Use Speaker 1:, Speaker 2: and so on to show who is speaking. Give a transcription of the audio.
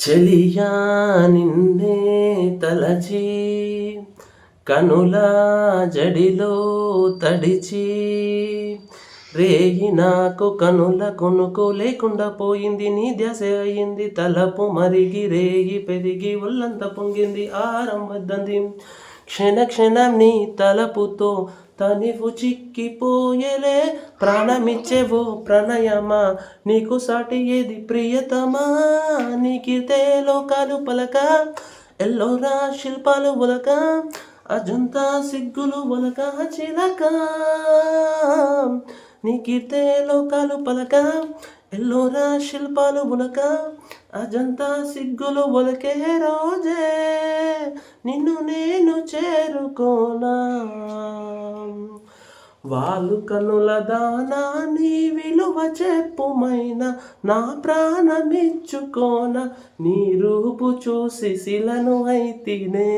Speaker 1: చెలియా నిన్నే తలచి కనుల జడిలో తడిచి రేయి నాకు కనుల కొనుకో లేకుండా పోయింది నీ ధ్యాస అయింది తలపు మరిగి రేయి పెరిగి ఒళ్ళంత పొంగింది ఆరం వద్దంది క్షణ క్షణం నీ తలపుతో తనివు చిక్కిపోయేలే ప్రాణమిచ్చేవో ప్రణయమా నీకు సాటి ఏది ప్రియతమా నీకితే లోకాలు పలక ఎల్లోరా శిల్పాలు ఒలక అజంతా సిగ్గులు ఒలక చిలక నీకితే లోకాలు పలక ఎల్లోరా శిల్పాలు ఉలక అజంతా సిగ్గులు ఒలకే రోజే నిన్ను నేను చేరుకోనా వాళ్ళు కనుల దానా నీ విలువ చెప్పుమైన నా ప్రాణమిచ్చుకోన నీ రూపు చూసి శిలను అయితినే